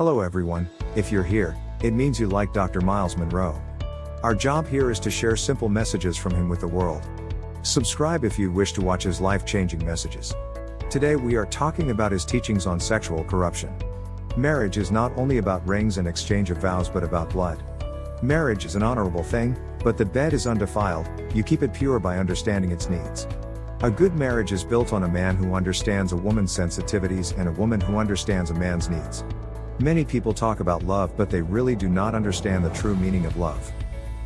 Hello everyone, if you're here, it means you like Dr. MYLES Munroe. Our job here is to share simple messages from him with the world. Subscribe if you wish to watch his life-changing messages. Today we are talking about his teachings on sexual corruption. Marriage is not only about rings and exchange of vows but about blood. Marriage is an honorable thing, but the bed is undefiled, you keep it pure by understanding its needs. A good marriage is built on a man who understands a woman's sensitivities and a woman who understands a man's needs. Many people talk about love but they really do not understand the true meaning of love.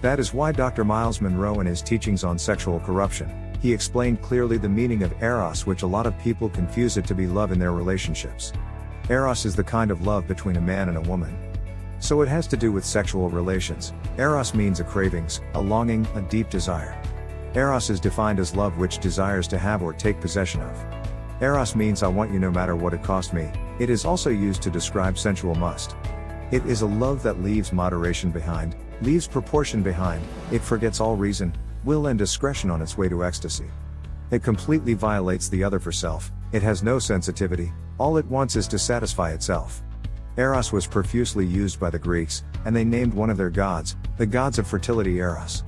That is why Dr. MYLES Munroe in his teachings on sexual corruption, he explained clearly the meaning of Eros, which a lot of people confuse it to be love in their relationships. Eros is the kind of love between a man and a woman. So it has to do with sexual relations. Eros means a cravings, a longing, a deep desire. Eros is defined as love which desires to have or take possession of. Eros means I want you no matter what it cost me. It is also used to describe sensual lust. It is a love that leaves moderation behind, leaves proportion behind, it forgets all reason, will and discretion on its way to ecstasy. It completely violates the other for self, it has no sensitivity, all it wants is to satisfy itself. Eros was profusely used by the Greeks, and they named one of their gods, the gods of fertility Eros.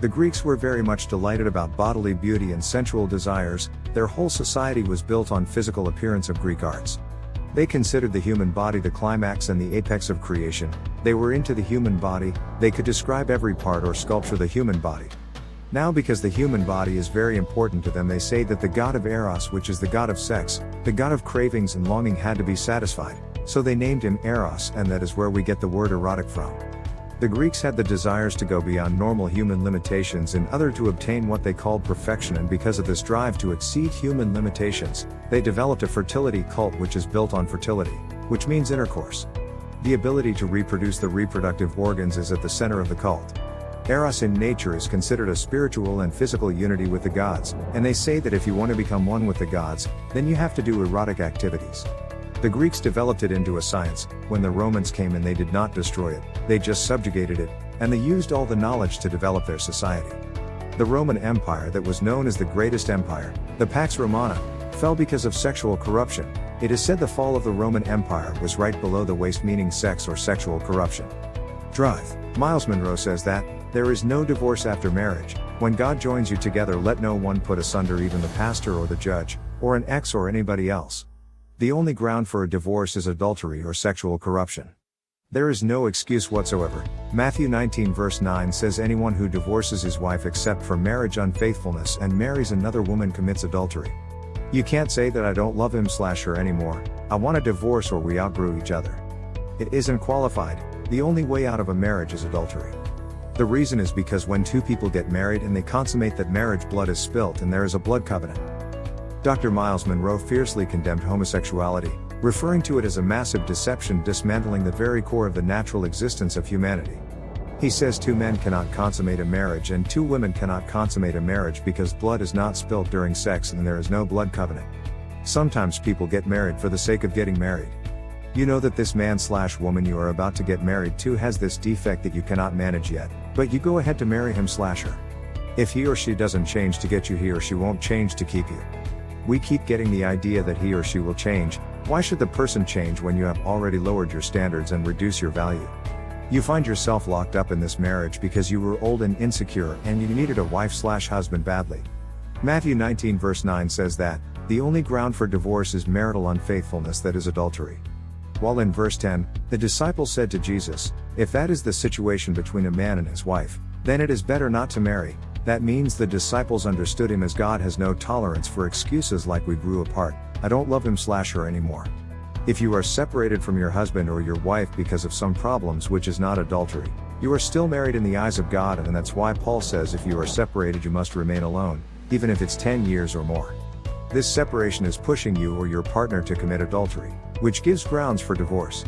The Greeks were very much delighted about bodily beauty and sensual desires, their whole society was built on physical appearance of Greek arts. They considered the human body the climax and the apex of creation, they were into the human body, they could describe every part or sculpture the human body. Now because the human body is very important to them they say that the god of Eros, which is the god of sex, the god of cravings and longing, had to be satisfied, so they named him Eros, and that is where we get the word erotic from. The Greeks had the desires to go beyond normal human limitations in order to obtain what they called perfection, and because of this drive to exceed human limitations, they developed a fertility cult which is built on fertility, which means intercourse. The ability to reproduce the reproductive organs is at the center of the cult. Eros in nature is considered a spiritual and physical unity with the gods, and they say that if you want to become one with the gods, then you have to do erotic activities. The Greeks developed it into a science. When the Romans came in they did not destroy it, they just subjugated it, and they used all the knowledge to develop their society. The Roman Empire, that was known as the greatest empire, the Pax Romana, fell because of sexual corruption. It is said the fall of the Roman Empire was right below the waist, meaning sex or sexual corruption. Drive. MYLES Munroe says that, there is no divorce after marriage. When God joins you together, let no one put asunder, even the pastor or the judge, or an ex or anybody else. The only ground for a divorce is adultery or sexual corruption. There is no excuse whatsoever. Matthew 19 verse 9 says anyone who divorces his wife except for marriage unfaithfulness and marries another woman commits adultery. You can't say that I don't love him/her anymore, I want a divorce, or we outgrew each other. It isn't qualified. The only way out of a marriage is adultery. The reason is because when two people get married and they consummate that marriage, blood is spilt and there is a blood covenant. Dr. MYLES Munroe fiercely condemned homosexuality, referring to it as a massive deception dismantling the very core of the natural existence of humanity. He says two men cannot consummate a marriage and two women cannot consummate a marriage because blood is not spilt during sex and there is no blood covenant. Sometimes people get married for the sake of getting married. You know that this man/woman you are about to get married to has this defect that you cannot manage yet, but you go ahead to marry him/her. If he or she doesn't change to get you, he or she won't change to keep you. We keep getting the idea that he or she will change. Why should the person change when you have already lowered your standards and reduce your value? You find yourself locked up in this marriage because you were old and insecure and you needed a wife/husband badly. Matthew 19 verse 9 says that, the only ground for divorce is marital unfaithfulness, that is adultery. While in verse 10, the disciples said to Jesus, if that is the situation between a man and his wife, then it is better not to marry. That means the disciples understood him as God has no tolerance for excuses like we grew apart, I don't love him/her anymore. If you are separated from your husband or your wife because of some problems, which is not adultery, you are still married in the eyes of God, and that's why Paul says if you are separated you must remain alone, even if it's 10 years or more. This separation is pushing you or your partner to commit adultery, which gives grounds for divorce.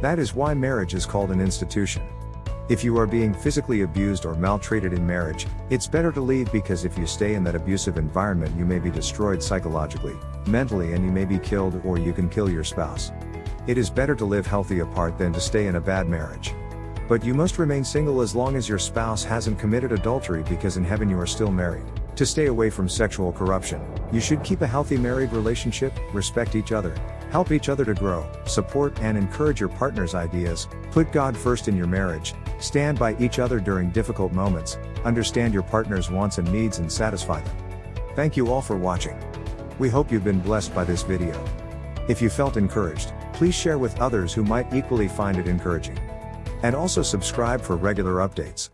That is why marriage is called an institution. If you are being physically abused or maltreated in marriage, it's better to leave, because if you stay in that abusive environment you may be destroyed psychologically, mentally, and you may be killed, or you can kill your spouse. It is better to live healthy apart than to stay in a bad marriage. But you must remain single as long as your spouse hasn't committed adultery, because in heaven you are still married. To stay away from sexual corruption, you should keep a healthy married relationship, respect each other, Help each other to grow, support and encourage your partner's ideas, put God first in your marriage, stand by each other during difficult moments, understand your partner's wants and needs and satisfy them. Thank you all for watching. We hope you've been blessed by this video. If you felt encouraged, please share with others who might equally find it encouraging. And also subscribe for regular updates.